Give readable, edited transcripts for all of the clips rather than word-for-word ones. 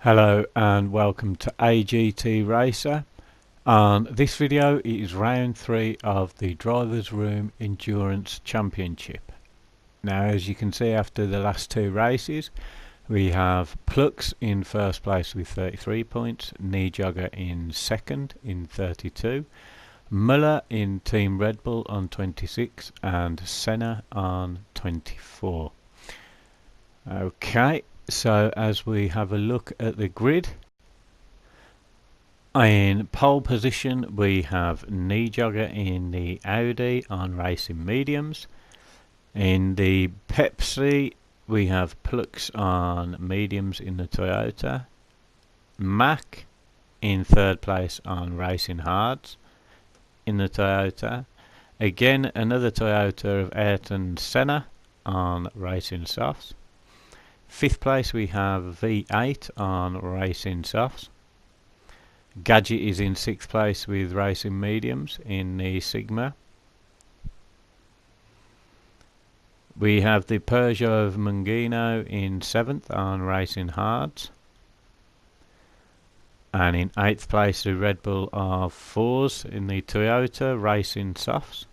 Hello and welcome to AGT Racer. On this video it is round 3 of the Drivers Room Endurance Championship. Now, as you can see, after the last 2 races we have Plux in first place with 33 points, Kneejogger in second in 32, Muller in Team Red Bull on 26 and Senna on 24. Okay, so as we have a look at the grid, in pole position we have Kneejogger in the Audi on racing mediums. In the Pepsi we have Plux on mediums in the Toyota, Mac in third place on racing hards in the Toyota, again another Toyota of Ayrton Senna on racing softs. 5th place we have V8 on racing softs. Gadget is in 6th place with racing mediums in the Sigma. We have the Peugeot of Mungino in 7th on racing hards. And in 8th place the Red Bull of Fours in the Toyota racing softs.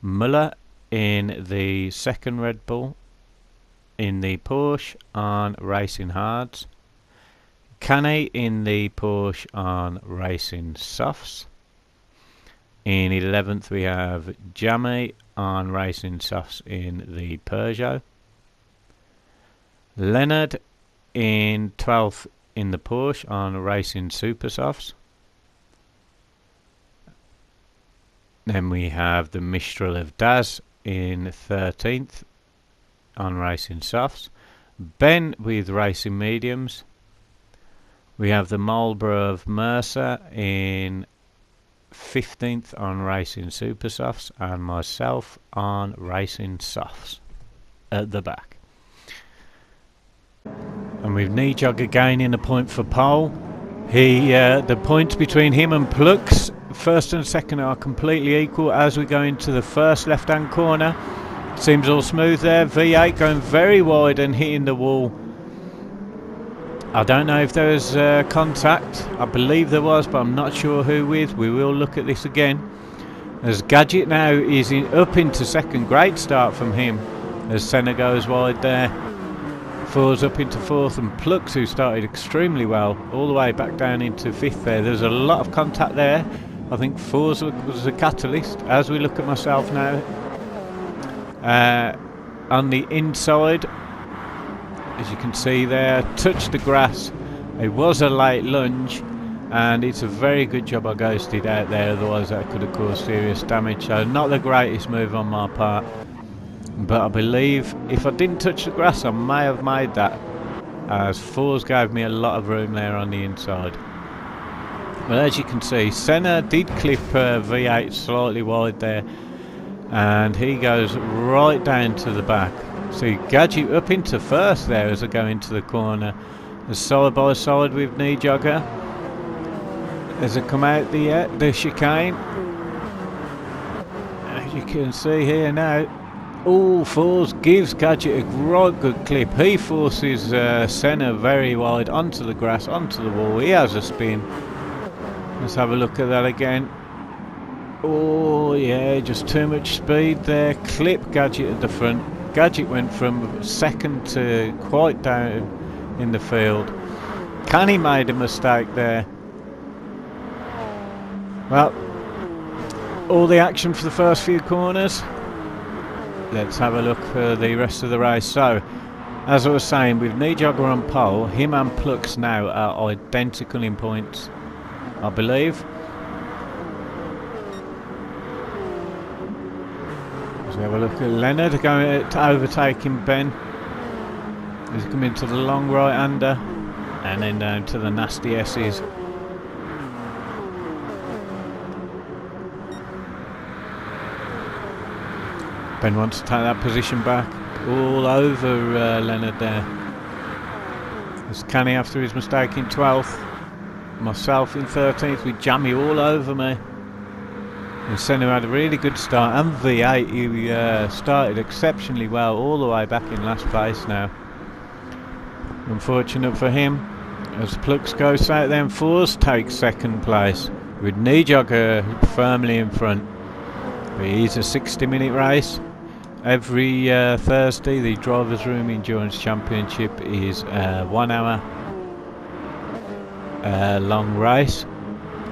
Muller in the second Red Bull in the Porsche on racing hards. Canny in the Porsche on racing softs. In 11th we have Jamie on racing softs in the Peugeot. Leonard in 12th in the Porsche on racing super softs. Then we have the Mistral of Daz in 13th on racing softs. Ben with racing mediums. We have the Marlboro of Mercer in 15th on racing super softs, and myself on racing softs at the back. And with Kneejogger gaining a point for pole, the points between him and Plux, first and second, are completely equal as we go into the first left hand corner. Seems all smooth there. V8 going very wide and hitting the wall. I don't know if there was contact. I believe there was, but I'm not sure who with. We will look at this again. As Gadget now is up into second. Great start from him as Senna goes wide there. Fours up into fourth, and Plux, who started extremely well, all the way back down into fifth there. There's a lot of contact there. I think Fours was the catalyst. As we look at myself now, on the inside, as you can see there, touched the grass. It was a late lunge, and it's a very good job I ghosted out there, otherwise that could have caused serious damage. So not the greatest move on my part, but I believe if I didn't touch the grass I may have made that, as Fours gave me a lot of room there on the inside. Well, as you can see, Senna did clip V8 slightly wide there, and he goes right down to the back. So Gadget up into first there as I go into the corner, side by side with Kneejogger as I come out the chicane. As you can see here now, all Fours gives Gadget a right good clip. He forces Senna very wide onto the grass, onto the wall. He has a spin. Let's have a look at that again. Oh yeah, just too much speed there. Clip Gadget at the front. Gadget went from second to quite down in the field. Canny made a mistake there. Well, all the action for the first few corners. Let's have a look for the rest of the race. So, as I was saying, with Kneejogger on pole, him and Plux now are identical in points, I believe. So have a look at Leonard going to overtaking Ben. He's coming to the long right-hander and then down to the nasty S's. Ben wants to take that position back. All over Leonard there. There's Canny after his mistake in 12th. Myself in 13th with Jammy all over me. And Senna had a really good start, and V8 who started exceptionally well all the way back in last place now. unfortunate for him, as Plux goes out then. Fours takes second place, with Kneejogger firmly in front. It is a 60-minute race. Every Thursday the Drivers' Room Endurance Championship is a 1 hour long race.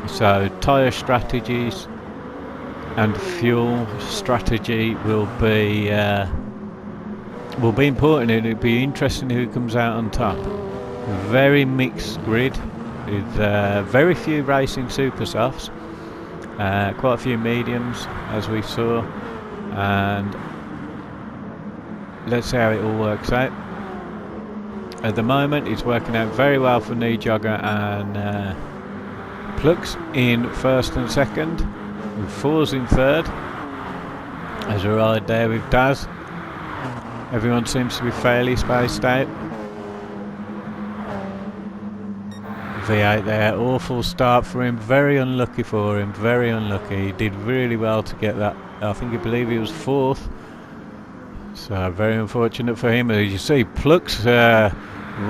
So tyre strategies and fuel strategy will be important, and it'll be interesting who comes out on top. Very mixed grid with very few racing super softs, quite a few mediums as we saw, and let's see how it all works out. At the moment it's working out very well for Kneejogger and Plux in first and second, with Fours in third. There's a ride there with Daz. Everyone seems to be fairly spaced out. V8 there, awful start for him, very unlucky for him, very unlucky. He did really well to get that. I believe he was fourth, so very unfortunate for him. As you see, Plux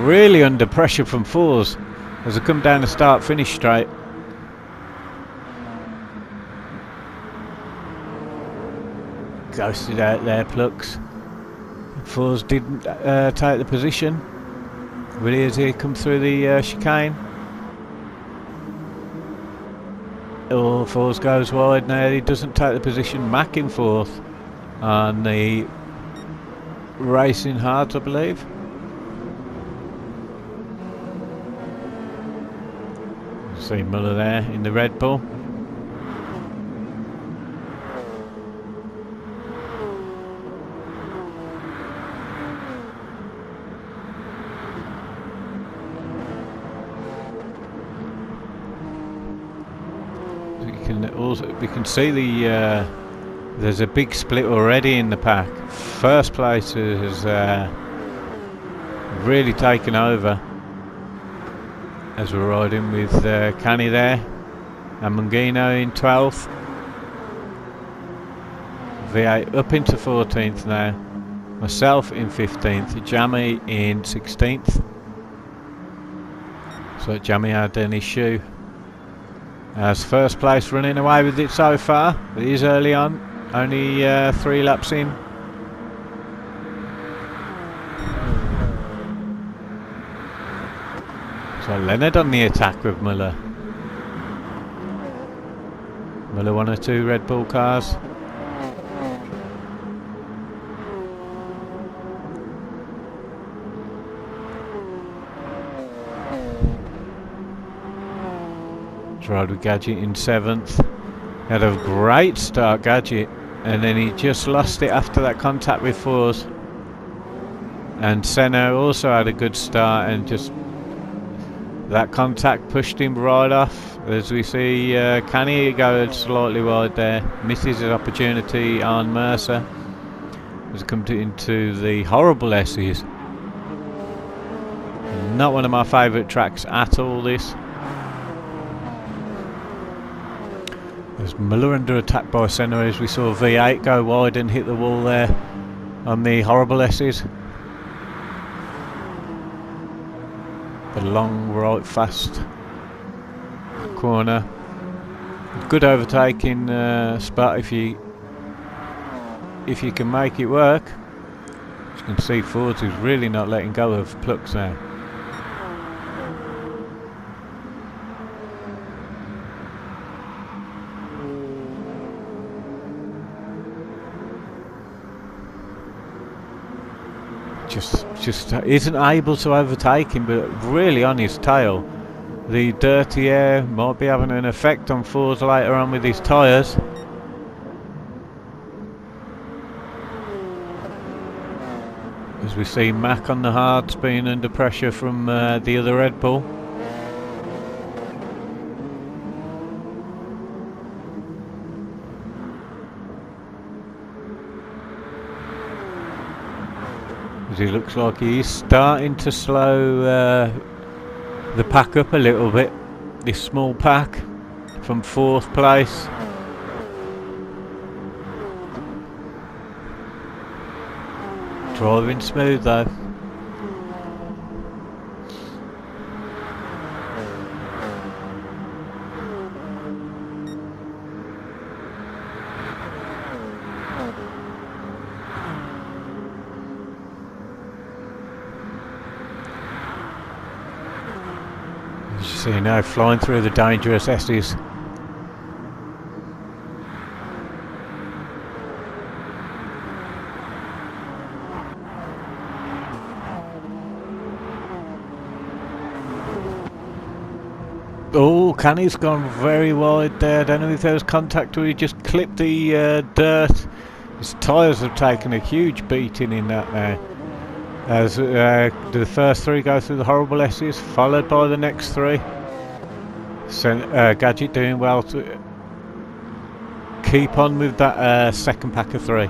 really under pressure from Fours as they come down the start finish straight. Ghosted out there, Plux. Fours didn't take the position. Really, as he come through the chicane. Oh, Fours goes wide now. He doesn't take the position. Mack in fourth on the racing hards, I believe. See Muller there in the Red Bull. We can see the there's a big split already in the pack. First place has really taken over as we're riding with Canny there and Mungino in 12th. V8 up into 14th now. Myself in 15th. Jammy in 16th. So Jammy had an issue. As first place running away with it so far. It is early on, only 3 laps in. So Leonard on the attack with Muller. Muller 1 or 2 Red Bull cars. Ride with Gadget in 7th. Had a great start, Gadget, and then he just lost it after that contact with Fours. And Senna also had a good start, and just that contact pushed him right off. As we see Canny go slightly wide there, misses his opportunity on Mercer. Has come into the horrible S's. Not one of my favourite tracks at all, this. There's Muller under attack by Senna as we saw V8 go wide and hit the wall there on the horrible S's. The long right fast corner. Good overtaking spot if you can make it work. As you can see, Fords is really not letting go of Plux now. Just isn't able to overtake him, but really on his tail. The dirty air might be having an effect on Fords later on with his tyres. As we see Mack on the hards being under pressure from the other Red Bull. He looks like he's starting to slow the pack up a little bit. This small pack from 4th place. Driving smooth though. As you see now, flying through the dangerous S's. Oh, Canny's gone very wide there. I don't know if there was contact or he just clipped the dirt. His tyres have taken a huge beating in that now. As the first three go through the horrible S's, followed by the next three. So, Gadget doing well to keep on with that second pack of three.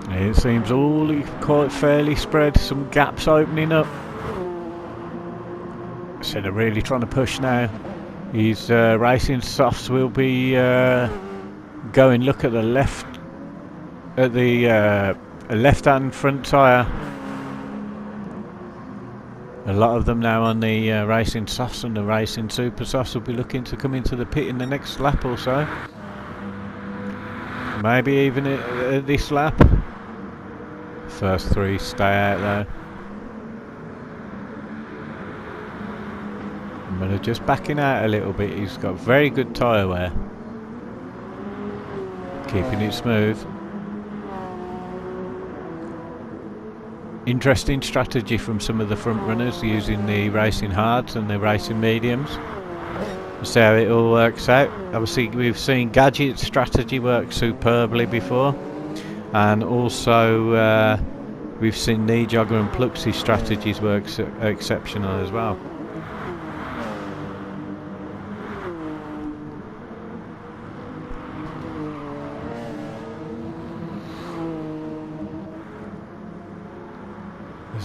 It seems all quite fairly spread, some gaps opening up. So they're really trying to push now. His racing softs will be going. Look at the left, at the left-hand front tyre. A lot of them now on the racing softs, and the racing super softs will be looking to come into the pit in the next lap or so. Maybe even at this lap. First three stay out though. Miller just backing out a little bit. He's got very good tyre wear, keeping it smooth. Interesting strategy from some of the front runners using the racing hards and the racing mediums. We'll see how it all works out. Obviously we've seen Gadget's strategy work superbly before, and also we've seen Kneejogger and Plux's strategies work exceptional as well.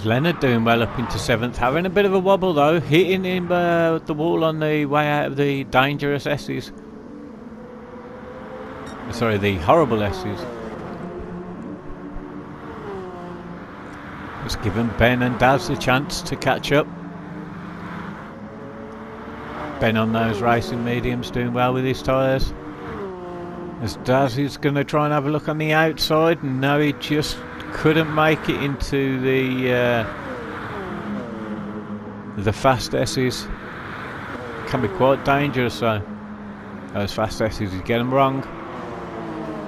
Leonard doing well up into 7th, having a bit of a wobble though, hitting him the wall on the way out of the dangerous S's. Sorry, the horrible S's. It's given Ben and Daz a chance to catch up. Ben on those racing mediums doing well with his tyres. As Daz is going to try and have a look on the outside, and no, he just couldn't make it into the fast S's. Can be quite dangerous though. Those fast S's, you get them wrong,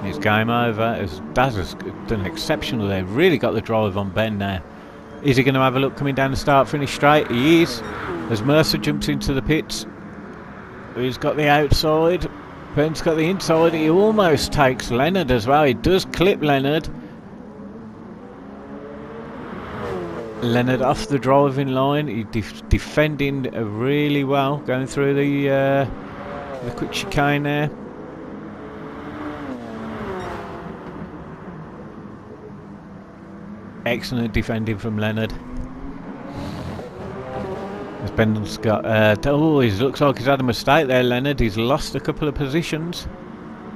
it's game over. As Daz has done exceptional there, really got the drive on Ben now. Is he going to have a look coming down the start finish straight? He is. As Mercer jumps into the pits, he's got the outside, Ben's got the inside. He almost takes Leonard as well. He does clip Leonard. Leonard off the driving line. He's defending really well, going through the quick chicane there. Excellent defending from Leonard. As Ben's got oh, he looks like he's had a mistake there, Leonard. He's lost a couple of positions.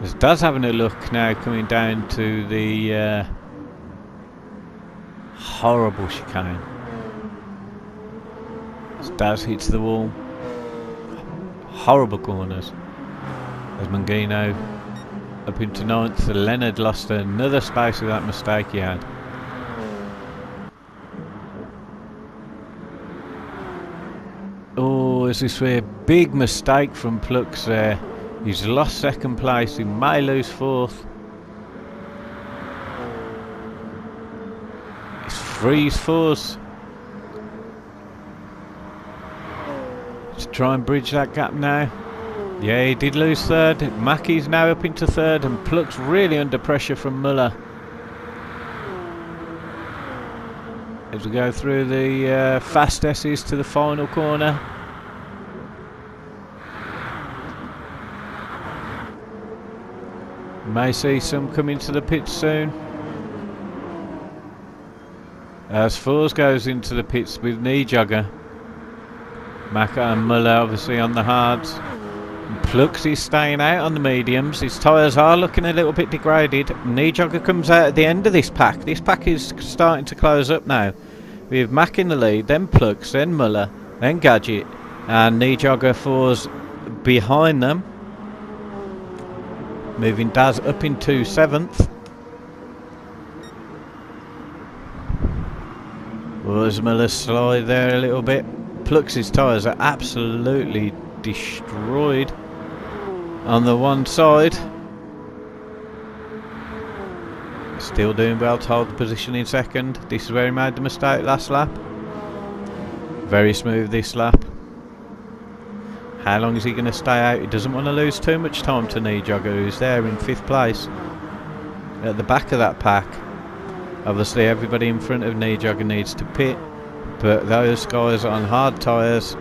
As Daz having a look now, coming down to the horrible chicane. As Daz hits the wall. Horrible corners. As Mangino up into 9th. Leonard lost another space with that mistake he had. Oh, is this a big mistake from Plux there? He's lost 2nd place. He may lose 4th. It's freeze 4s. Let's try and bridge that gap now. Yeah, he did lose 3rd. Mackey's now up into 3rd, and Plux really under pressure from Muller. As we go through the fast S's to the final corner. May see some coming to the pits soon. As Fours goes into the pits with Kneejogger. Macca and Muller obviously on the hards. And Plux is staying out on the mediums. His tyres are looking a little bit degraded. Kneejogger comes out at the end of this pack. This pack is starting to close up now. We have Mack in the lead, then Plux, then Muller, then Gadget, and Kneejogger Fours behind them. Moving Daz up into 7th. Was Muller slide there a little bit. Plux's tyres are absolutely destroyed on the one side. Still doing well to hold the position in second. This is where he made the mistake last lap. Very smooth this lap. How long is he going to stay out? He doesn't want to lose too much time to Kneejogger, who's there in 5th place at the back of that pack. Obviously everybody in front of Kneejogger needs to pit, but those guys on hard tyres,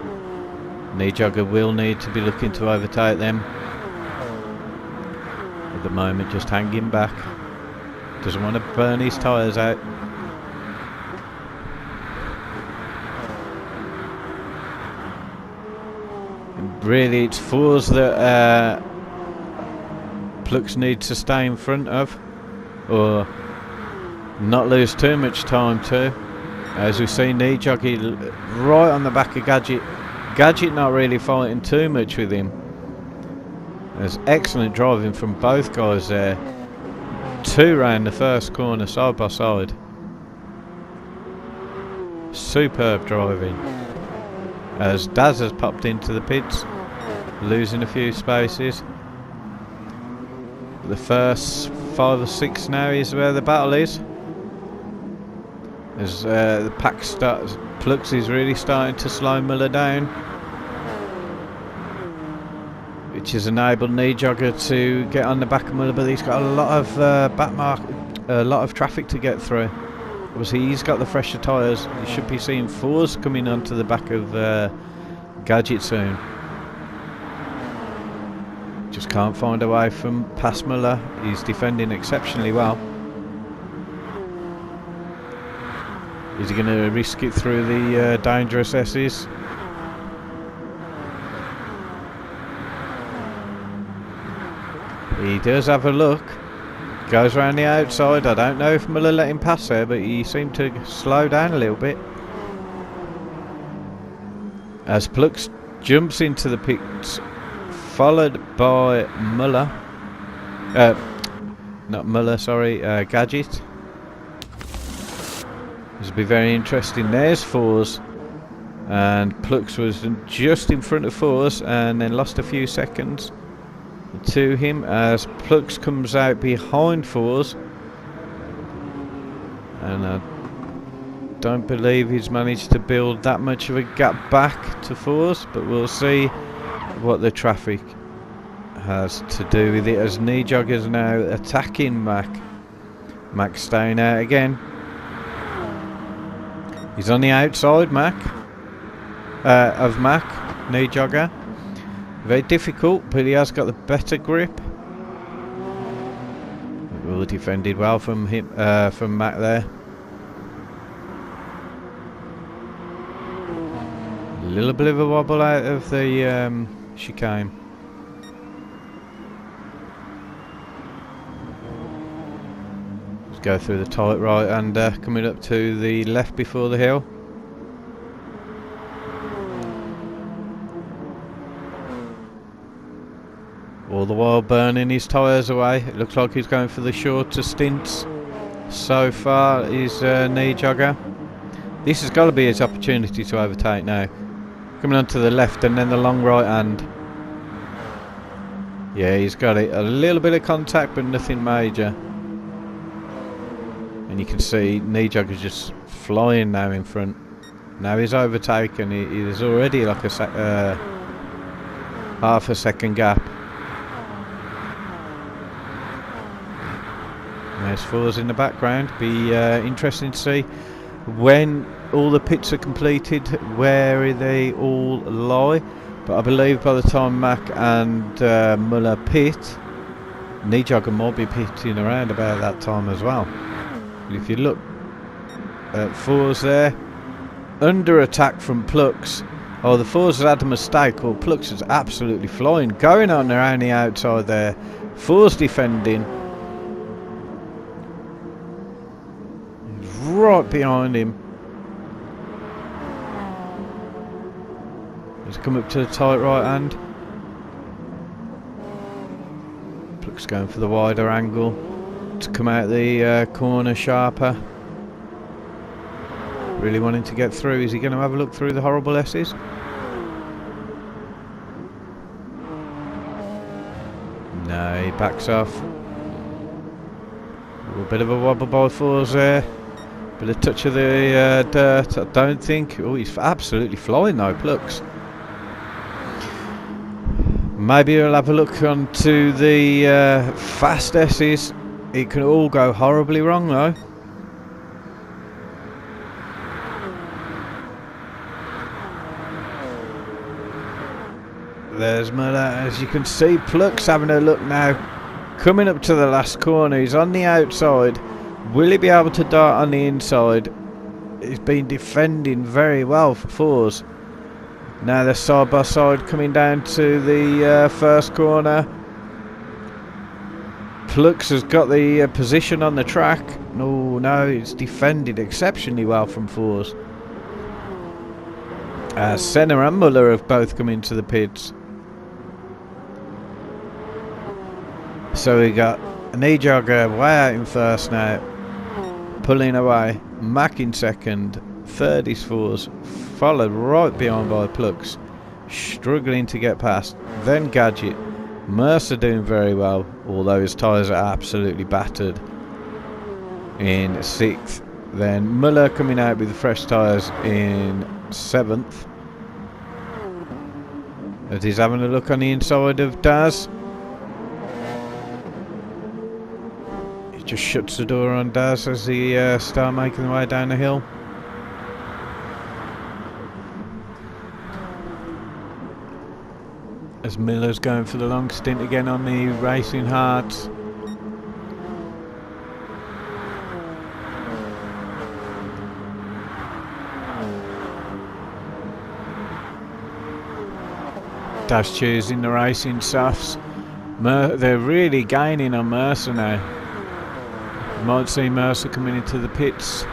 Kneejogger will need to be looking to overtake them. At the moment just hanging back. Doesn't want to burn his tyres out. And really it's fours that Plux needs to stay in front of, or not lose too much time to. As we see Kneejogger right on the back of Gadget. Gadget not really fighting too much with him. There's excellent driving from both guys there. 2 round the first corner side by side. Superb driving. As Daz has popped into the pits, losing a few spaces. The first 5 or 6 now is where the battle is. As the pack starts, Plux is really starting to slow Muller down, which has enabled Kneejogger to get on the back of Muller, but he's got a lot of a lot of traffic to get through. Obviously he's got the fresher tyres. You should be seeing 4s coming onto the back of Gadget soon. Just can't find a way from past Muller. He's defending exceptionally well. Is he going to risk it through the dangerous S's? He does have a look. Goes around the outside. I don't know if Muller let him pass there, but he seemed to slow down a little bit. As Plux jumps into the pits, followed by Muller. Not Muller, sorry, Gadget. This will be very interesting. There's 4s, and Plux was just in front of 4s and then lost a few seconds to him as Plux comes out behind 4s, and I don't believe he's managed to build that much of a gap back to 4s, but we'll see what the traffic has to do with it as Kneejogger's now attacking Mac. Mac's staying out again. He's on the outside, of Mac, Kneejogger. Very difficult, but he has got the better grip. Well defended well from him, from Mac there. A little bit of a wobble out of the chicane. Let's go through the tight right and coming up to the left before the hill. All the while burning his tyres away. It looks like he's going for the shorter stints so far is Kneejogger. This has got to be his opportunity to overtake now. Coming on to the left and then the long right hand. Yeah, he's got it. A little bit of contact but nothing major. And you can see Kneejogger's just flying now in front. Now he's overtaken. He's already like a half a second gap. There's 4s in the background. Be interesting to see when all the pits are completed where they all lie. But I believe by the time Mac and Muller pit, Kneejogger might be pitting around about that time as well. If you look at 4s there, under attack from Plux. Oh, the 4s had a mistake. Well, Plux is absolutely flying, going on around the outside there. 4s defending. Right behind him. Let's come up to the tight right hand. Plux going for the wider angle to come out the corner sharper. really wanting to get through. Is he going to have a look through the horrible S's? No, he backs off. A bit of a wobble by fours there. Bit of touch of the dirt, I don't think. Oh, he's absolutely flying though, Plux. Maybe he'll have a look onto the fast S's. It can all go horribly wrong though. There's Muller. As you can see, Plux having a look now. Coming up to the last corner. He's on the outside. Will he be able to dart on the inside? He's been defending very well for fours. Now they're side by side coming down to the first corner. Plux has got the position on the track. No, it's defended exceptionally well from fours. Senna and Muller have both come into the pits. So we got Kneejogger way out in first now, pulling away. Mack in second, third is fours, followed right behind by Plux, struggling to get past. Then Gadget, Mercer doing very well, although his tyres are absolutely battered, in sixth. Then Muller coming out with fresh tyres in seventh. As he's having a look on the inside of Daz. Just shuts the door on Daz as he start making the way down the hill. As Miller's going for the long stint again on the racing hards. Daz choosing the racing softs. They're really gaining on Mercer now. You might see Mercer coming into the pits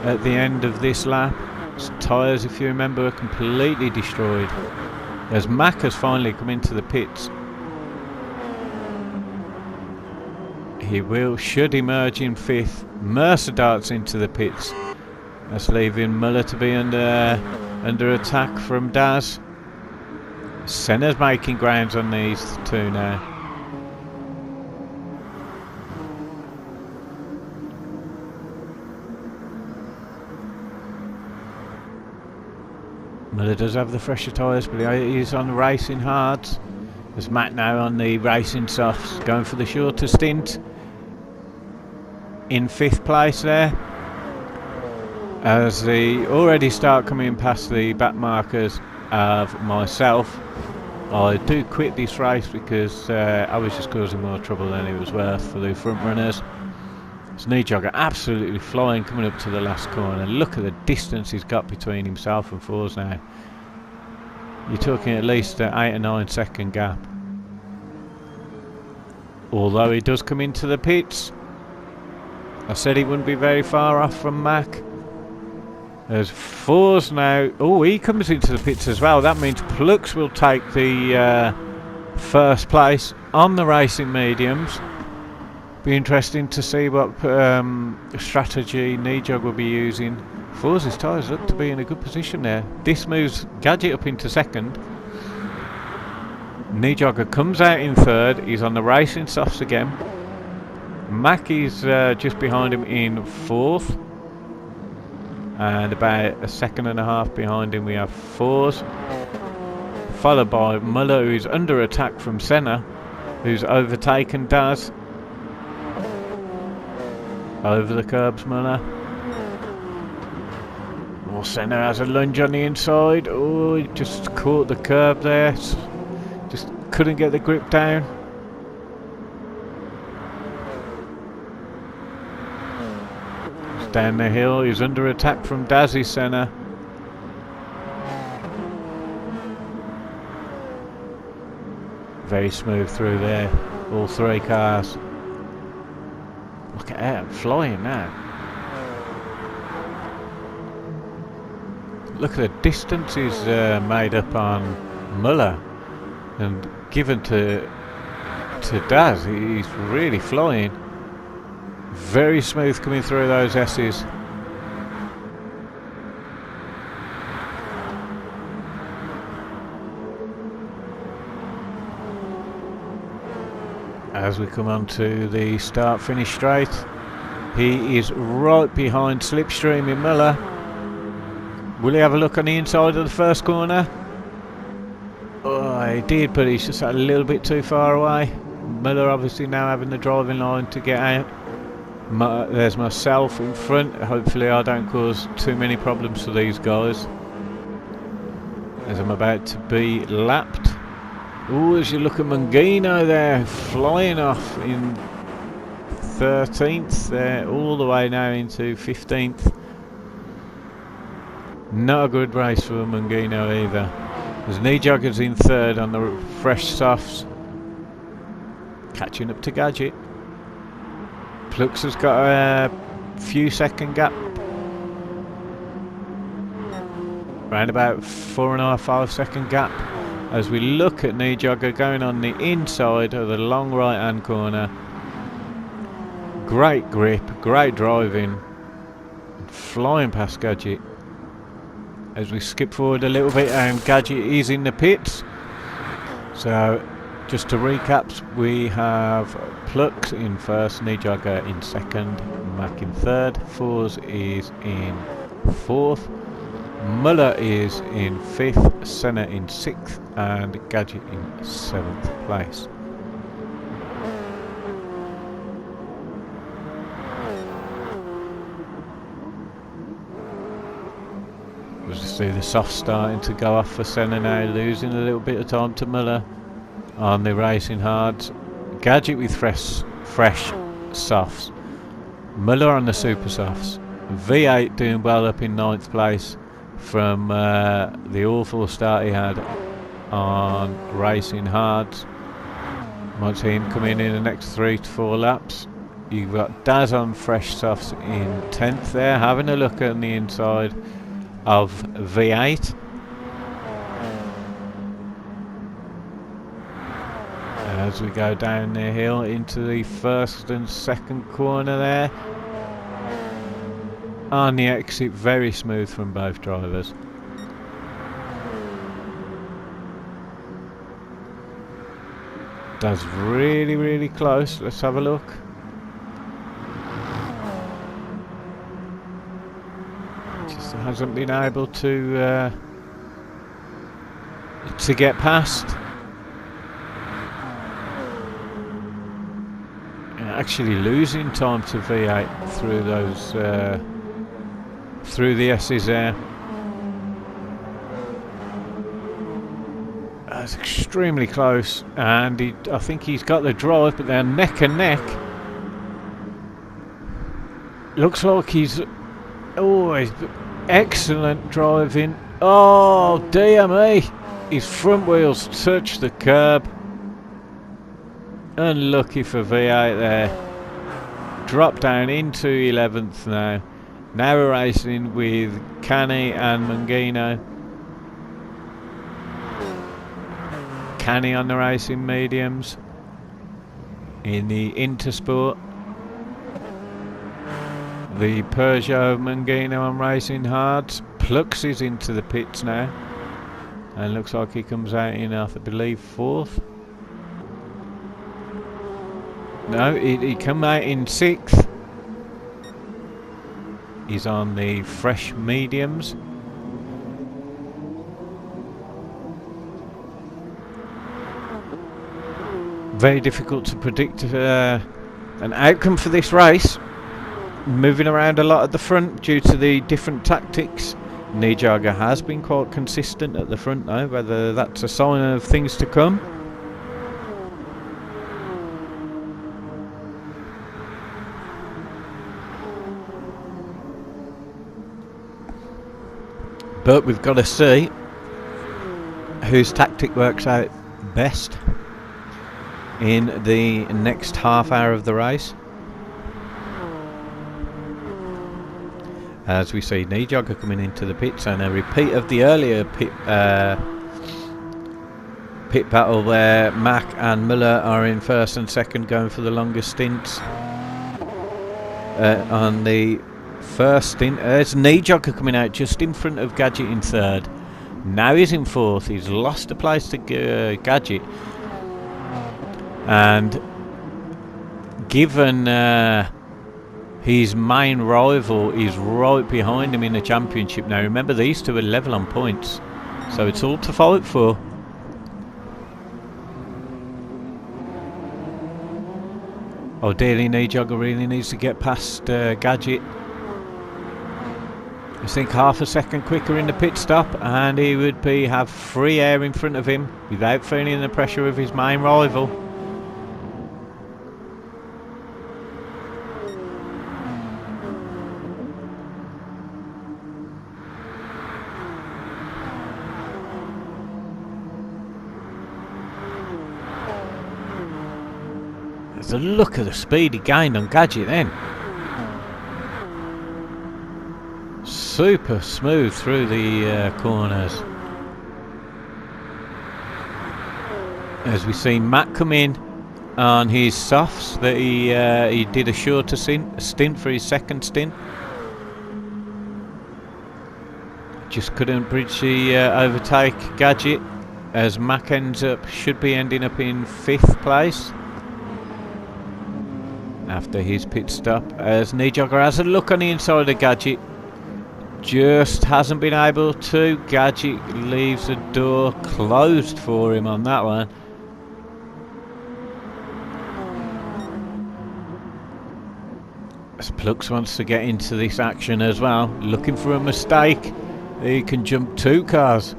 at the end of this lap. His tyres, if you remember, are completely destroyed. As Mack has finally come into the pits. He should emerge in fifth. Mercer darts into the pits. That's leaving Muller to be under attack from Daz. Senna's making grounds on these two now. Muller does have the fresher tyres, but he's on the racing hards. There's Matt now on the racing softs, going for the shorter stint. In fifth place there. As they already start coming past the back markers of myself. I do quit this race because I was just causing more trouble than it was worth for the front runners. It's Kneejogger absolutely flying coming up to the last corner. Look at the distance he's got between himself and fours now. You're talking at least an 8 or 9 second gap. Although he does come into the pits. I said he wouldn't be very far off from Mack. There's fours now. Oh, he comes into the pits as well. That means Plux will take the first place on the racing mediums. Be interesting to see what strategy Kneejogger will be using. Fours' tyres look to be in a good position there. This moves Gadget up into second. Kneejogger comes out in third. He's on the racing softs again. Mack is just behind him in fourth. And about a second and a half behind him we have fours. Followed by Muller, who's under attack from Senna, who's overtaken Daz. Over the curbs, Muller. Oh, Senna has a lunge on the inside. Oh, he just caught the curb there. Just couldn't get the grip down. He's down the hill. He's under attack from Dazzy Senna. Very smooth through there. All three cars. Look at that, flying now. Look at the distance he's made up on Muller and given to Daz. He's really flying. Very smooth coming through those S's. as we come on to the start-finish straight. He is right behind Slipstream in Miller. Will he have a look on the inside of the first corner? Oh, he did, but he's just a little bit too far away. Miller obviously now having the driving line to get out. There's myself in front. Hopefully I don't cause too many problems for these guys, as I'm about to be lapped. Oh, as you look at Mangino there, flying off in 13th there, all the way now into 15th. Not a good race for Mangino either. There's Kneejogger's in 3rd on the fresh softs, catching up to Gadget. Plux has got a few second gap, around about 4.5, 5 second gap, as we look at Kneejogger going on the inside of the long right hand corner. Great grip, great driving, flying past Gadget. As we skip forward a little bit, and Gadget is in the pits. So just to recap, we have Plux in 1st, Kneejogger in 2nd, Mac in 3rd, Fours is in 4th, Muller is in 5th, Senna in 6th, and Gadget in 7th place. As you see the softs starting to go off for Senna now, losing a little bit of time to Muller on the racing hards. Gadget with fresh softs, Muller on the super softs. V8 doing well up in 9th place from the awful start he had on racing hards. Might see him come in the next 3 to 4 laps. You've got Daz on fresh softs in 10th there, having a look at the inside of V8. As we go down the hill into the 1st and 2nd corner there. On the exit, very smooth from both drivers. That's really, really close. Let's have a look. Just hasn't been able to get past. Actually losing time to V8 through those through the S's there. That's extremely close, and I think he's got the drive, but they're neck and neck. Looks like he's excellent driving. Oh dear me, his front wheels touch the curb. Unlucky for V8 there. Drop down into 11th now. Now we're racing with Canny and Mangino. Canny on the racing mediums in the Intersport. The Peugeot Mangino on racing hards. Plux is into the pits now, and looks like he comes out in, I believe, 4th. No, he come out in 6th. He's on the fresh mediums. Very difficult to predict an outcome for this race. Moving around a lot at the front due to the different tactics. Kneejogger has been quite consistent at the front though, whether that's a sign of things to come. But we've got to see whose tactic works out best in the next half hour of the race. As we see Kneejogger coming into the pits, and a repeat of the earlier pit battle where Mack and Miller are in 1st and 2nd, going for the longest stints. On the 1st stint, there's Kneejogger coming out just in front of Gadget in 3rd. Now he's in 4th. He's lost a place to Gadget, and given his main rival is right behind him in the championship now. Remember, these two are level on points, so it's all to fight for. Ideally, Kneejogger really needs to get past Gadget. I think half a second quicker in the pit stop, and he would have free air in front of him without feeling the pressure of his main rival. There's a look at the speed he gained on Gadget then. Super smooth through the corners. As we see Matt come in on his softs, that he did a shorter stint for his second stint. Just couldn't bridge the overtake Gadget, as Mac should be ending up in 5th place after his pit stop. As Kneejogger has a look on the inside of Gadget, just hasn't been able to. Gadget leaves the door closed for him on that one. As Plux wants to get into this action as well, looking for a mistake. He can jump 2 cars.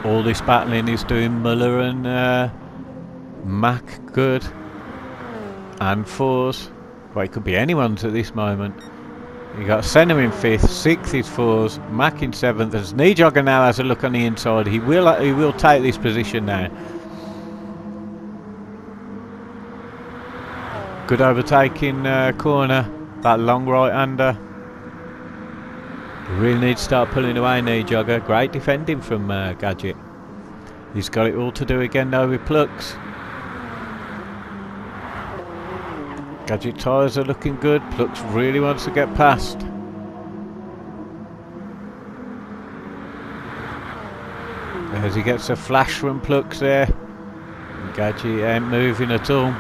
All this battling is doing Muller and Mac good. And 4s. Well, it could be anyone's at this moment. You got Senna in 5th, 6th is 4s, Mac in 7th. As Kneejogger now has a look on the inside, he will take this position now. Good overtaking corner, that long right-hander. Really need to start pulling away Kneejogger. Great defending from Gadget. He's got it all to do again though with Plux. Gadget tyres are looking good. Plux really wants to get past. As he gets a flash from Plux there. Gadget ain't moving at all.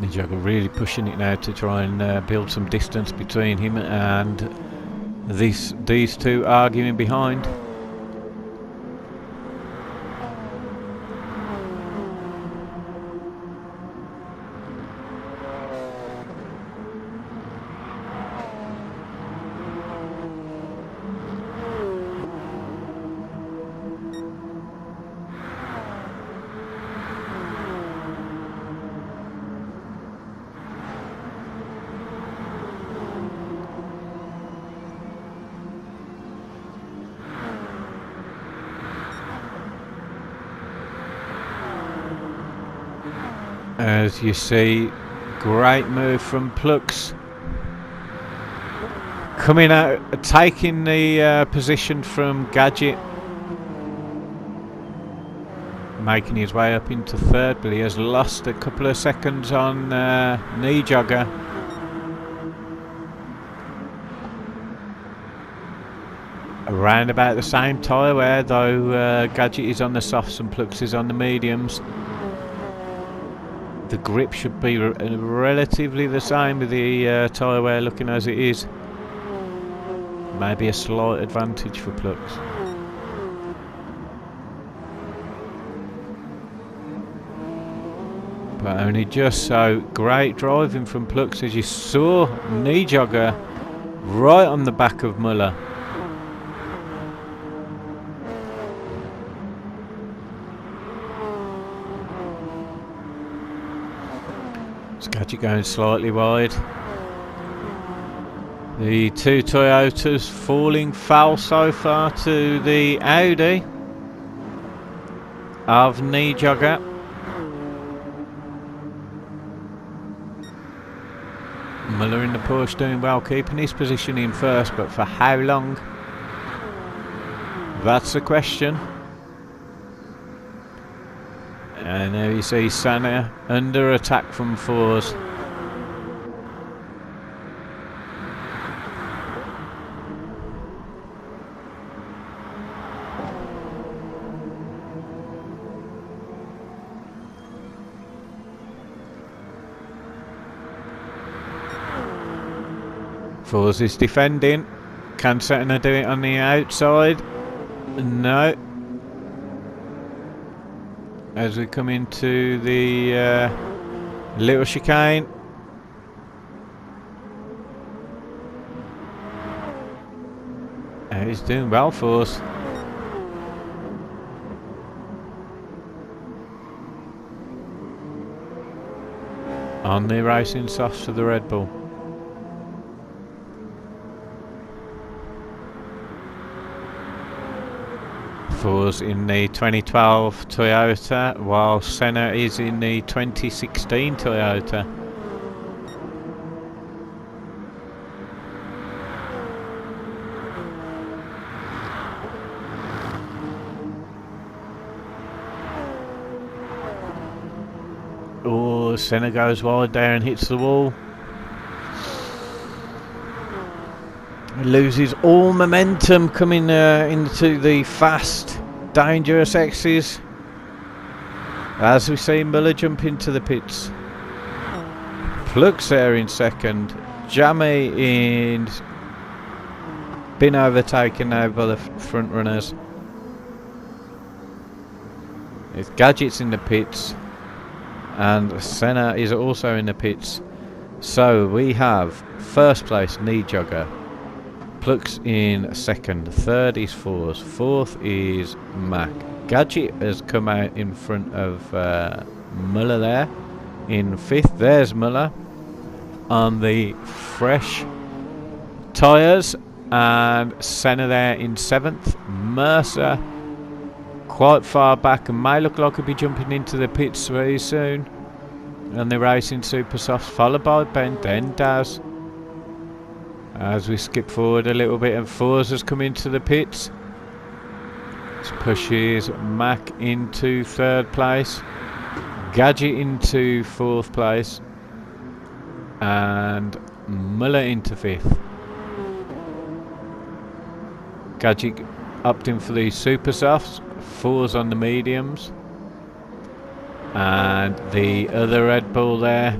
Kneejogger really pushing it now to try and build some distance between him and these two arguing behind. As you see, great move from Plux. Coming out, taking the position from Gadget. Making his way up into 3rd, but he has lost a couple of seconds on Kneejogger. Around about the same tyre wear, though Gadget is on the softs and Plux is on the mediums. The grip should be relatively the same with the tyre wear looking as it is. Maybe a slight advantage for Plux. But only just so. Great driving from Plux, as you saw Kneejogger right on the back of Muller. Gadget going slightly wide. The two Toyotas falling foul so far to the Audi of Kneejogger. Muller in the Porsche doing well, keeping his position in 1st, but for how long? That's the question. And there you see Senna under attack from fours. Fours is defending. Can Senna do it on the outside? No. As we come into the little chicane. He's doing well for us. On the racing softs for the Red Bull. Fours in the 2012 Toyota, while Senna is in the 2016 Toyota. Oh, Senna goes wide there and hits the wall. Loses all momentum coming into the fast, dangerous X's. As we see Muller jump into the pits. Plux there in second. Jamie in been overtaken now by the front runners. It's Gadget's in the pits, and Senna is also in the pits. So we have first place Kneejogger. Plux in second, third is Fours, fourth is Mac. Gadget has come out in front of Muller there. In fifth, there's Muller on the fresh tyres, and Senna there in seventh. Mercer quite far back and may look like he'll be jumping into the pits very soon. And the racing super softs, followed by Ben, then Daz. As we skip forward a little bit, and Fours has come into the pits. This pushes Mac into third place, Gadget into fourth place, and Muller into fifth. Gadget opting for the super softs, Fours on the mediums, and the other Red Bull there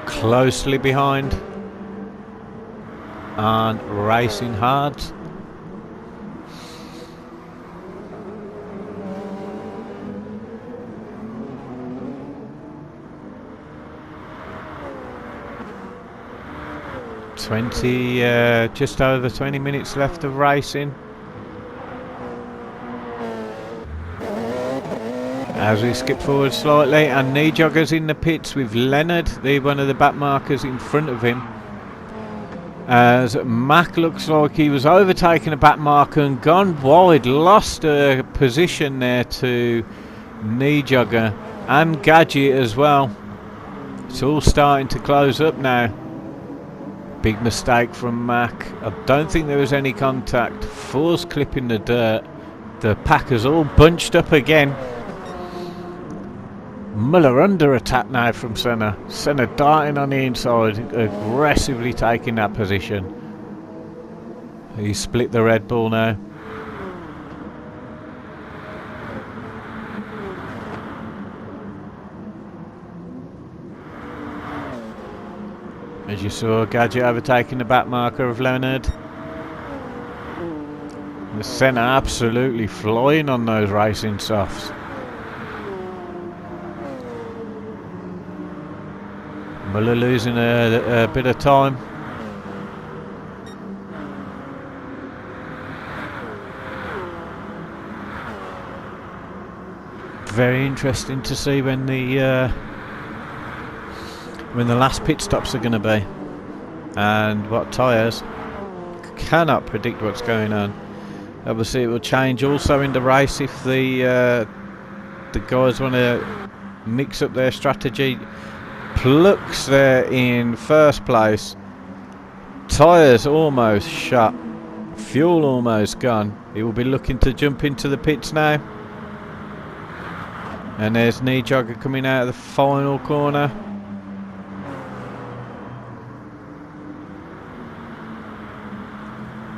closely behind and racing hard. Just over 20 minutes left of racing. As we skip forward slightly, and Kneejogger's in the pits with Leonard, one of the back markers, in front of him. As Mac looks like he was overtaking a back marker and gone wide, lost a position there to Kneejogger and Gadget as well. It's all starting to close up now. Big mistake from Mac. I don't think there was any contact. Fours clipping the dirt. The packers all bunched up again. Muller under attack now from Senna. Senna darting on the inside, aggressively taking that position. He split the Red Bull now. As you saw, Gadget overtaking the back marker of Leonard. The Senna absolutely flying on those racing softs. Muller losing a bit of time. Very interesting to see when the last pit stops are going to be, and what tyres. Cannot predict what's going on. Obviously, it will change also in the race if the guys want to mix up their strategy. Plux there in first place. Tyres almost shut. Fuel almost gone. He will be looking to jump into the pits now. And there's Kneejogger coming out of the final corner.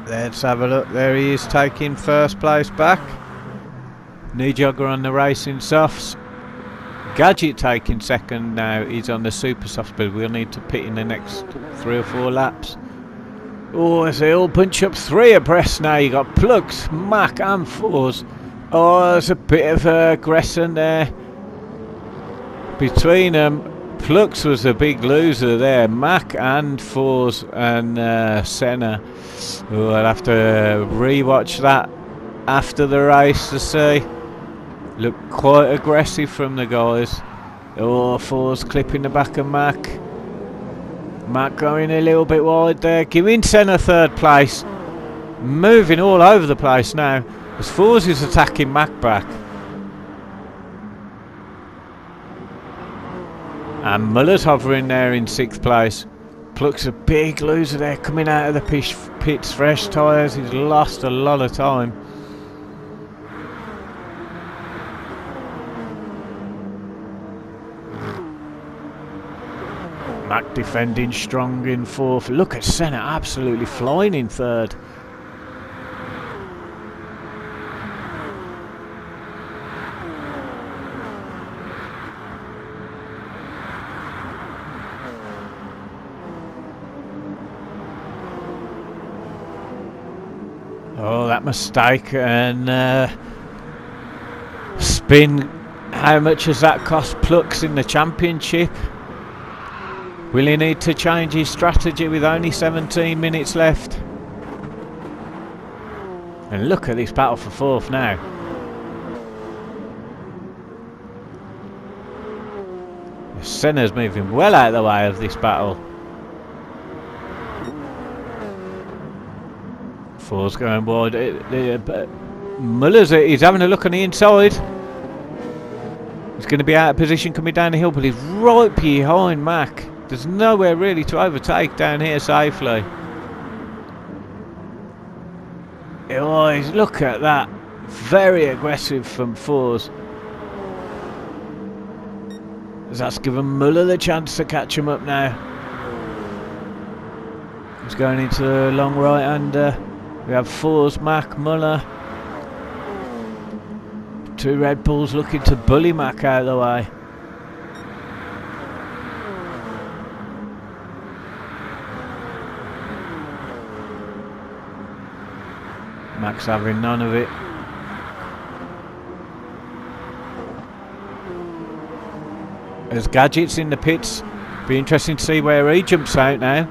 Let's have a look. There he is, taking first place back. Kneejogger on the racing softs. Gadget taking second now. He's on the super soft, but we'll need to pit in the next 3 or 4 laps. Oh, as they all punch up 3 abreast now. You got Plux, Mac and Fours. Oh, there's a bit of aggression there between them. Plux was a big loser there. Mac and Fours and Senna. Oh, I'll have to re-watch that after the race to see. Looked quite aggressive from the guys. Oh, Fours clipping the back of Mac. Mac going a little bit wide there, giving Senna 3rd place. Moving all over the place now as Fours is attacking Mac back. And Muller's hovering there in 6th place. Plux a big loser there, coming out of the pits, fresh tyres. He's lost a lot of time. Mac defending strong in 4th. Look at Senna absolutely flying in 3rd. Oh, that mistake and spin. How much has that cost Plux in the championship? Will he need to change his strategy with only 17 minutes left? And look at this battle for 4th now. Senna's moving well out of the way of this battle. Fours going wide. Muller's he's having a look on the inside. He's going to be out of position coming down the hill, but he's right behind Mac. There's nowhere really to overtake down here safely. Oh, look at that. Very aggressive from Fours. That's given Muller the chance to catch him up now. He's going into the long right-hander. We have Fours, Mac, Muller. 2 Red Bulls looking to bully Mac out of the way. Mac's having none of it. There's Gadgets in the pits. Be interesting to see where he jumps out now.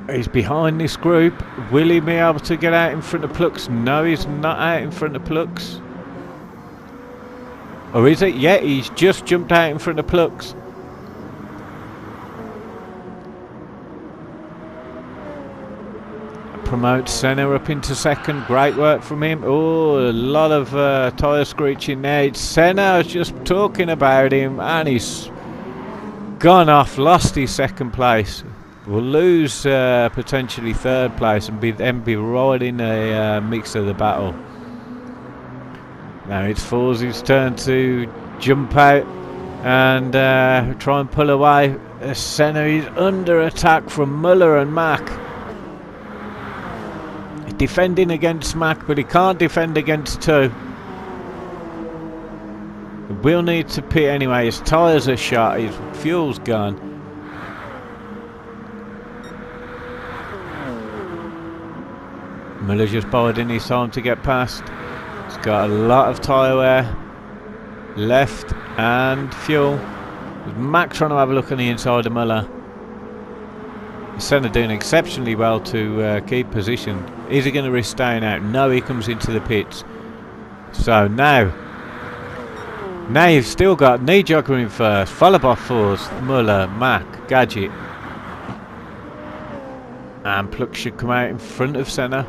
He's behind this group. Will he be able to get out in front of Plux? No, he's not out in front of Plux. Or is it? Yeah, he's just jumped out in front of Plux. Promotes Senna up into 2nd. Great work from him. Oh, a lot of tyre screeching there. It's Senna. I was just talking about him, and he's gone off. Lost his 2nd place. Will lose potentially 3rd place and then be right in the mix of the battle. Now it's Fours' turn to jump out and try and pull away. Senna is under attack from Muller and Mac. He's defending against Mac, but he can't defend against 2. He will need to pit anyway. His tyres are shot, his fuel's gone. Muller's just biding his time to get past. He's got a lot of tyre wear left and fuel. Mac trying to have a look on the inside of Muller. Senna doing exceptionally well to keep position. Is he going to risk staying out? No, he comes into the pits. So now you've still got Kneejogger in 1st, followed by Fours, Muller, Mac, Gadget. And Plux should come out in front of Senna.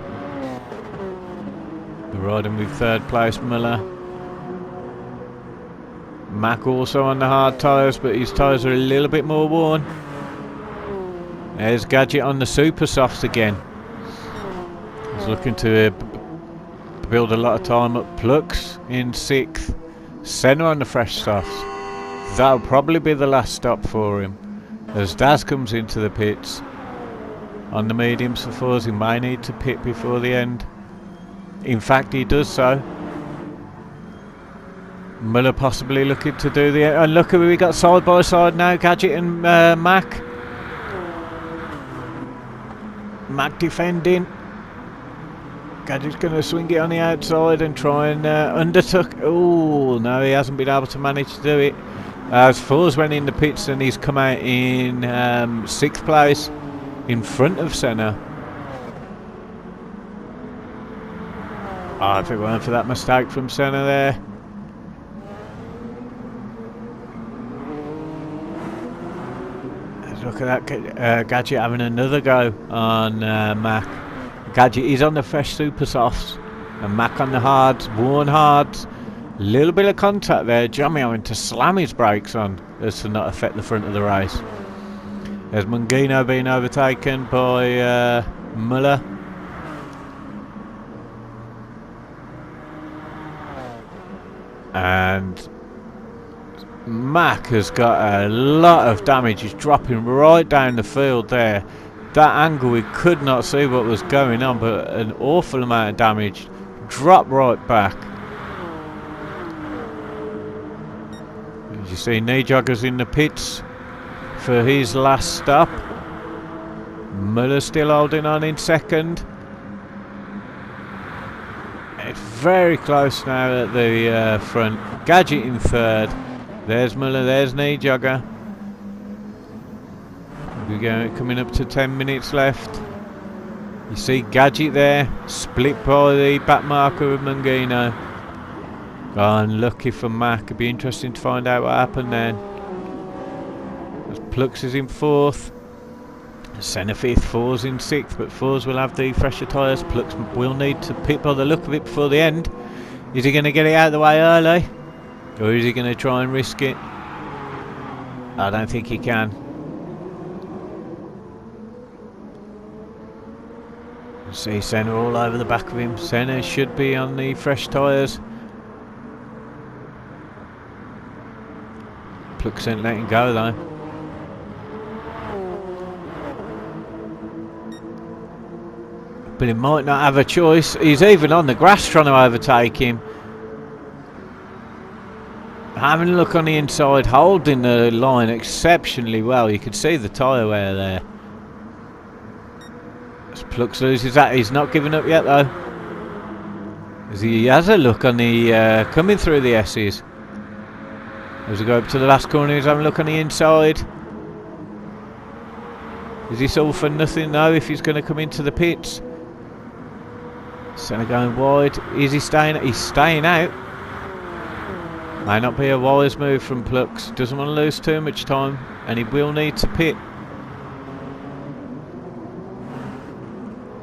Riding with 3rd place Muller. Mac also on the hard tyres, but his tyres are a little bit more worn. There's Gadget on the super softs again. He's looking to build a lot of time up. Plux in 6th. Senna on the fresh softs. That'll probably be the last stop for him. As Daz comes into the pits on the mediums for 4s, he may need to pit before the end. In fact, he does so. Muller possibly looking to do the... And look, we got side by side now, Gadget and Mac. Mac defending. Gadget's going to swing it on the outside and try and undertuck. Oh, no, he hasn't been able to manage to do it. As Fours went in the pits and he's come out in 6th place in front of Senna. Oh, if it weren't for that mistake from Senna there. Look at that Gadget having another go on Mac. Gadget is on the fresh super softs and Mac on the hards, worn hards. Little bit of contact there. Johnny having to slam his brakes on as to not affect the front of the race. There's Mungino being overtaken by Muller. And Mac has got a lot of damage. He's dropping right down the field there. That angle, we could not see what was going on, but an awful amount of damage. Drop right back. As you see, Kneejogger's in the pits for his last stop. Muller still holding on in 2nd. It's very close now at the front. Gadget in 3rd. There's Muller, there's Kneejogger. We're coming up to 10 minutes left. You see Gadget there, split by the back marker of Mungino. Unlucky for Mac. It'd be interesting to find out what happened then. As Plux is in 4th. Senna 5th, 4's in 6th, but 4's will have the fresher tyres. Plux will need to pit by the look of it before the end. Is he going to get it out of the way early? Or is he going to try and risk it? I don't think he can. See Senna all over the back of him. Senna should be on the fresh tyres. Plux ain't letting go though. But he might not have a choice. He's even on the grass trying to overtake him. Having a look on the inside, holding the line exceptionally well. You can see the tyre wear there. As Plux loses that, he's not giving up yet though. As he has a look on the coming through the S's. As we go up to the last corner, he's having a look on the inside. Is this all for nothing though if he's going to come into the pits? Senna going wide. Is he staying? He's staying out. May not be a wise move from Plux. Doesn't want to lose too much time, and he will need to pit.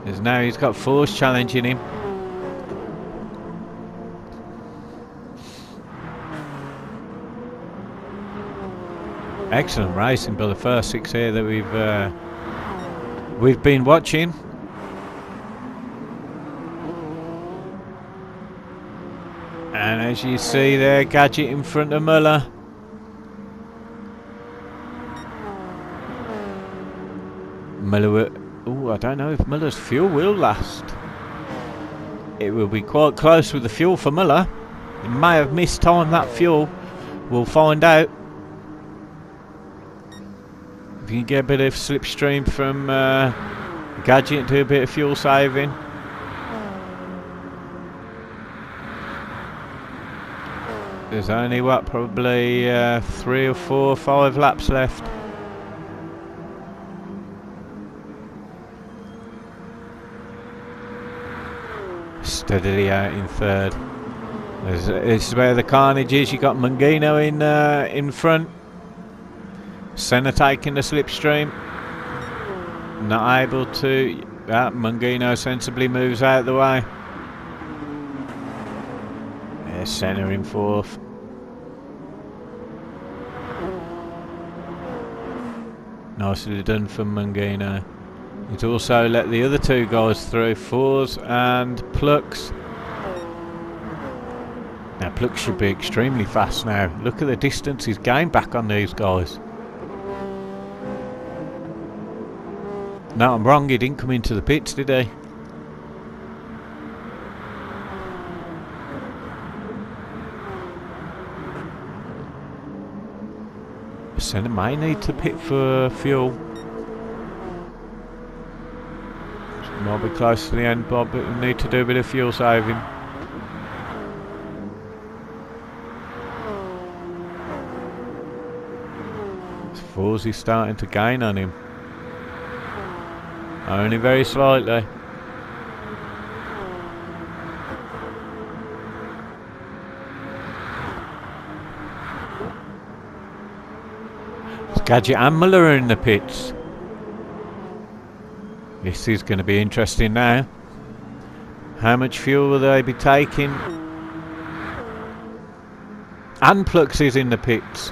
As now he's got Force challenging him. Excellent racing by the first 6 here that we've been watching. And as you see there, Gadget in front of Muller. Muller, I don't know if Muller's fuel will last. It will be quite close with the fuel for Muller. He may have mistimed that fuel. We'll find out. If you can get a bit of slipstream from Gadget and do a bit of fuel saving. There's only what, probably 3 or 4 or 5 laps left. Steadily out in 3rd. This is where the carnage is. You got Mungino in front. Senna taking the slipstream. Not able to. Mungino sensibly moves out of the way. There's Senna in 4th. Nicely done from Mangino. He's also let the other two guys through, Fours and Plux. Now Plux should be extremely fast now. Look at the distance he's gained back on these guys. No, I'm wrong, he didn't come into the pits, did he? Senna may need to pit for fuel. Might be close to the end, Bob, but we need to do a bit of fuel saving. Forzie's starting to gain on him. Only very slightly. Gadget and Muller are in the pits. This is going to be interesting now. How much fuel will they be taking? And Plux is in the pits.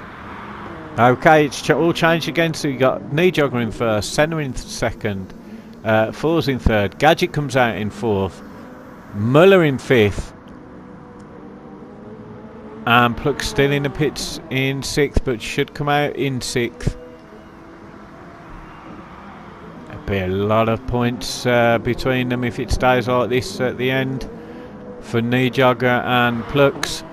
Okay, it's all changed again. So you got Kneejogger in first, Senna in second, Fours in third, Gadget comes out in fourth, Muller in fifth, and Plux still in the pits in sixth, but should come out in sixth. There'll be a lot of points between them if it stays like this at the end for Kneejogger and Plux,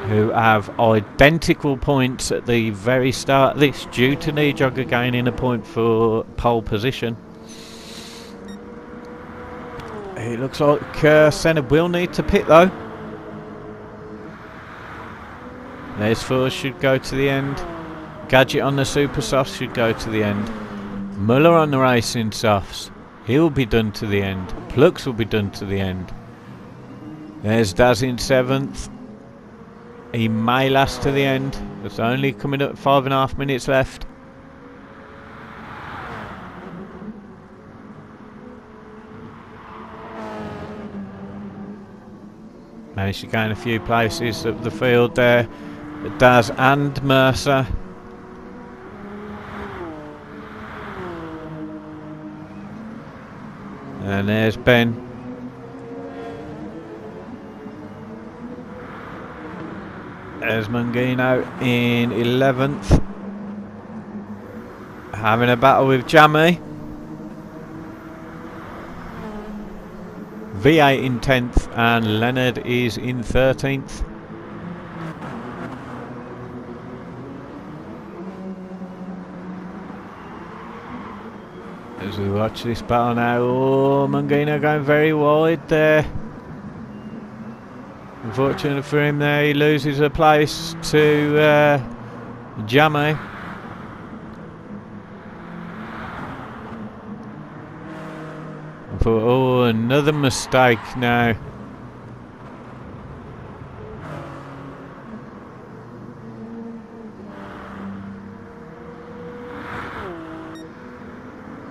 who have identical points at the very start of this, due to Kneejogger gaining a point for pole position. It looks like Senna will need to pit though. There's Fours, should go to the end. Gadget on the super softs should go to the end. Muller on the racing softs, he'll be done to the end. Plux will be done to the end. There's Daz in seventh. He may last to the end. There's only coming up 5.5 minutes left. Managed to gain a few places up the field there. Daz and Mercer. And there's Ben. There's Mangino in 11th. Having a battle with Jamie. V8 in 10th and Leonard is in 13th. As we watch this battle now, oh, Mangino going very wide there. Unfortunately for him there, he loses a place to Jamie. Oh, another mistake now.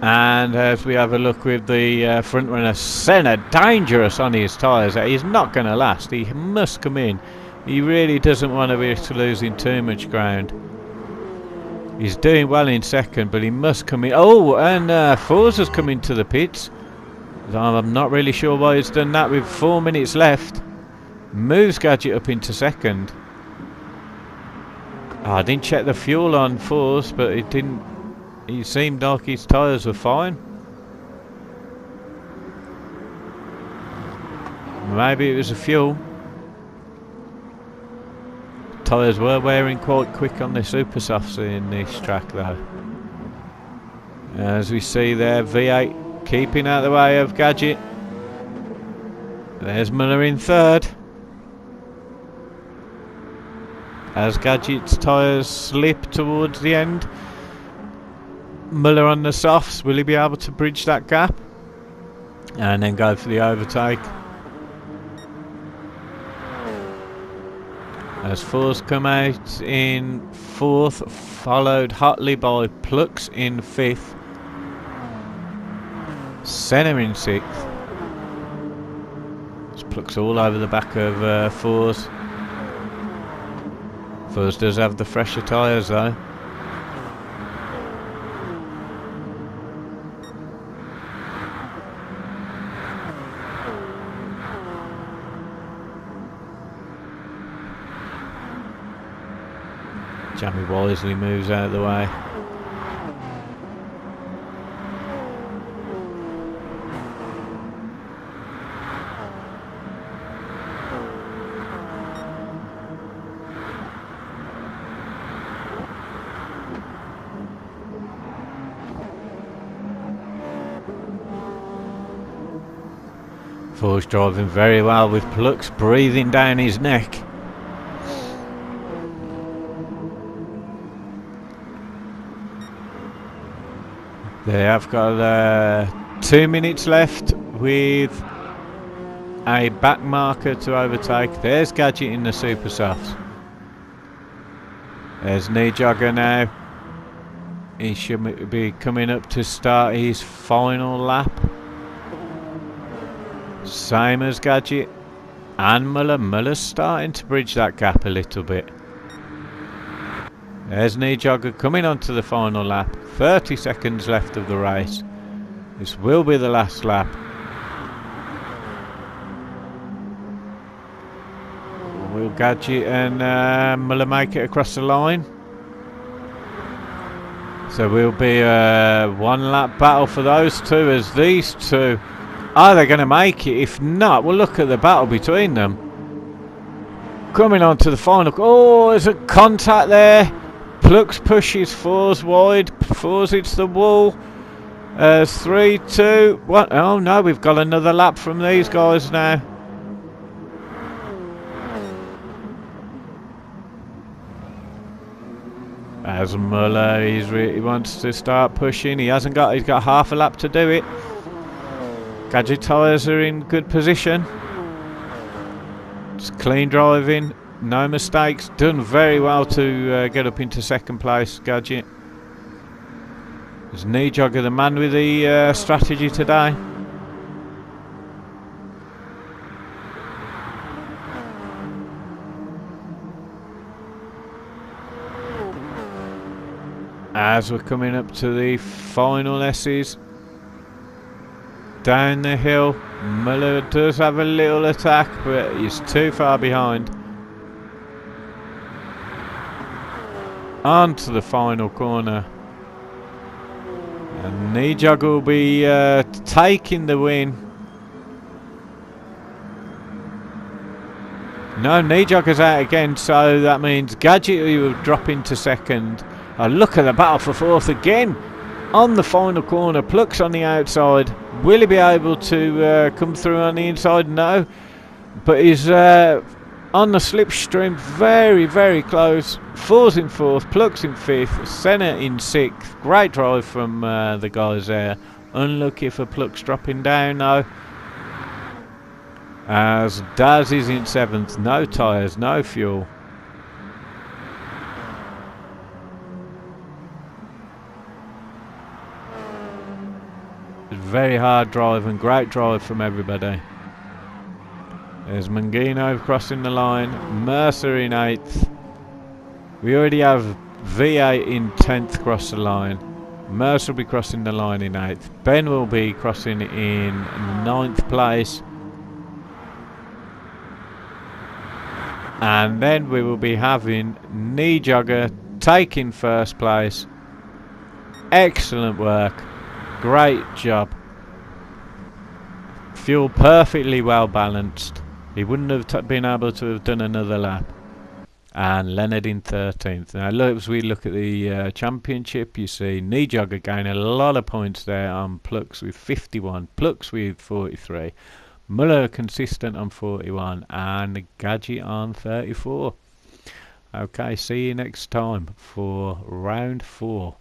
And as we have a look with the front runner, Senna, dangerous on his tyres. He's not going to last. He must come in. He really doesn't want to risk losing too much ground. He's doing well in second, but he must come in. Oh, and Fours has come into the pits. I'm not really sure why he's done that with 4 minutes left. Moves Gadget up into second. Oh, I didn't check the fuel on Fours, but it didn't. He seemed like his tyres were fine. Maybe it was the fuel. Tyres were wearing quite quick on the super softs in this track though. As we see there, V8 keeping out of the way of Gadget. There's Muller in third. As Gadget's tyres slip towards the end. Muller on the softs, will he be able to bridge that gap? And then go for the overtake. As Fours come out in fourth, followed hotly by Plux in fifth. Senna in sixth. There's Plux all over the back of Fours. Fuzz does have the fresher tyres though. Jamie wisely moves out of the way. Fuzz driving very well with Plux breathing down his neck. They have got 2 minutes left with a back marker to overtake. There's Gadget in the Super Softs. There's Kneejogger now. He should be coming up to start his final lap. Same as Gadget and Muller. Muller's starting to bridge that gap a little bit. There's Kneejogger coming onto the final lap. 30 seconds left of the race. This will be the last lap. Will Gadget and Muller make it across the line? So we'll be a one lap battle for those two, as these two, are they going to make it? If not, well, look at the battle between them. Coming on to the final. Oh, there's a contact there. Plux pushes Fuzz wide. Fuzz hits the wall. 3, 2, 1. Oh no, we've got another lap from these guys now. As Muller, he wants to start pushing. He's got half a lap to do it. Gadget tyres are in good position. It's clean driving. No mistakes, done very well to get up into second place, Gadget. Is Kneejogger the man with the strategy today? As we're coming up to the final S's, down the hill, Muller does have a little attack, but he's too far behind. Onto the final corner, and Kneejogger will be taking the win. No, Kneejogger's out again, so that means Gadget will drop into second. Oh, look at the battle for fourth again on the final corner. Plux on the outside. Will he be able to come through on the inside? No, but he's on the slipstream, very, very close. Fuzz in fourth, Plux in fifth, Senna in sixth. Great drive from the guys there. Unlucky for Plux dropping down though. As Daz is in seventh, no tyres, no fuel. Very hard drive and great drive from everybody. There's Mangino crossing the line, Mercer in 8th. We already have V8 in 10th cross the line. Mercer will be crossing the line in 8th. Ben will be crossing in 9th place. And then we will be having Kneejogger taking first place. Excellent work. Great job. Fuel perfectly well balanced. He wouldn't have been able to have done another lap. And Leonard in 13th. Now as we look at the championship, you see Kneejogger gaining a lot of points there on Plux with 51, Plux with 43, Muller consistent on 41, and Gadget on 34. Okay, see you next time for round 4.